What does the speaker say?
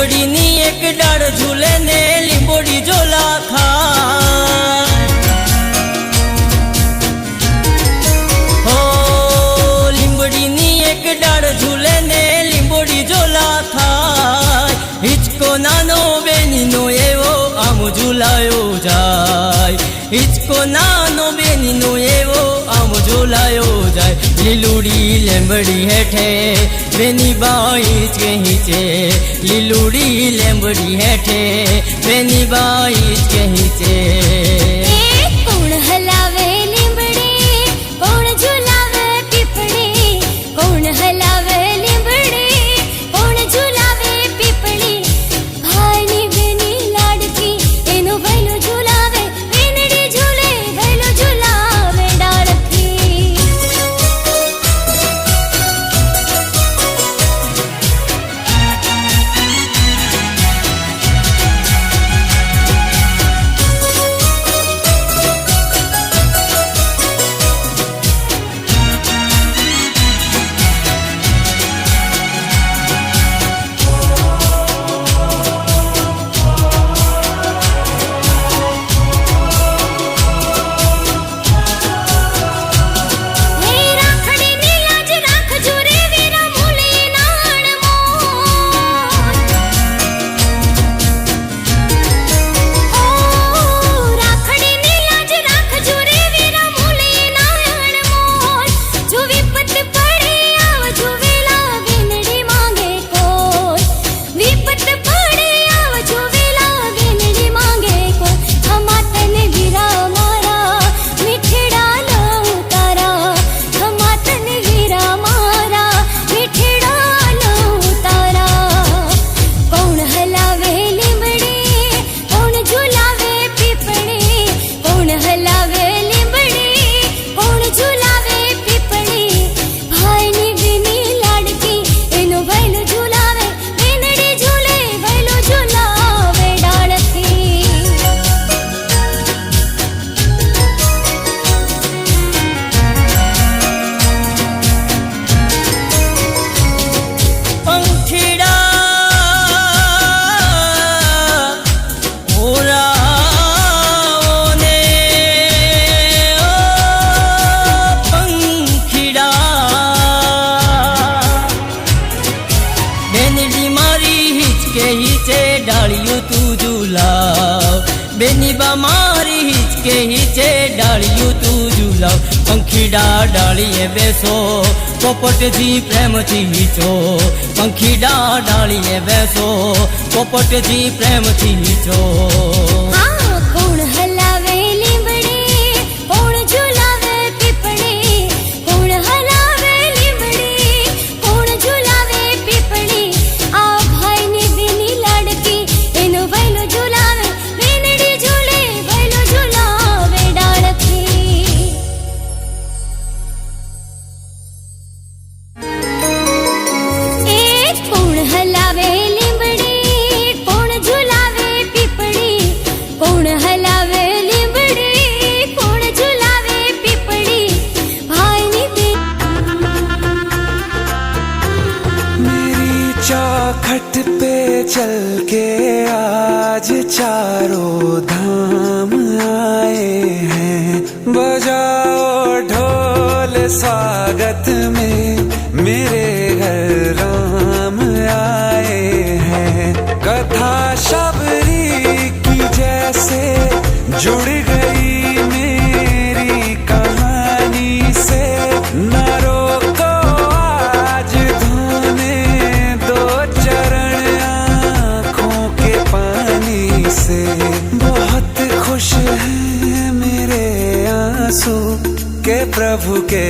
લીંબડી ની એક ડાળ ઝૂલે ને લીંબોડી ઝોલા ખાય. હો લીંબડી ની એક ડાળ ઝૂલે ને લીંબોડી ઝોલા ખાય. હિચકો નાનો બેનીનો એવો આમ ઝૂલાયો જાય. હિચકો નાનો બેનીનો એવો આમ ઝૂલાયો જાય. લીલુડી લીંબડી હેઠે બેની બાઈ જ કહી છે. લીલુડી લીંબડી હેઠે બેની બાઈ જ કહી છે. કોણ હલાવે લીંબડી, કોણ ઝુલાવે પીપળી. કોણ હલાવે લીંબડી, કોણ ઝુલાવે પીપળી. ભાઈની બેની લાડકી એનું ભૈલું ઝુલાવે. વેનડી ઝૂલે ભૈલું ઝુલાવે ડાળથી. ડાળિયું તું ઝૂલાવ. બેની બા મારી હિચકે હિચે ડાળિયું તું ઝૂલાવ. પંખીડા ડાળીએ બેસો પોપટજી પ્રેમથી હીચો. પંખીડા ડાળીએ બેસો પોપટજી પ્રેમથી હીચો. કોણ હલાવે લીંબડી, કોણ ઝુલાવે પીપળી. કોણ હલાવે લીંબડી, કોણ ઝુલાવે પીપળી. આ ભાઈની બેની લાડકી એનું ભૈલું ઝુલાવે. વેનડી ઝૂલે ભૈલું ઝુલાવે ડાળથી. કોણ હલાવે લીંબડી, કોણ ઝુલાવે પીપળી. કોણ હલાવે લીંબડી, કોણ ઝુલાવે પીપળી. ભાઈની मेरी चौखट पे चल के आज चारों धाम आए हैं. बजाओ ढोल स्वागत में मेरे घर राम आए हैं. कथा शबरी की जैसे जुड़ गई मेरी कहानी से. न रोको आज धोने दो चरण आँखों के पानी से. बहुत खुश हैं मेरे आंसू के प्रभु के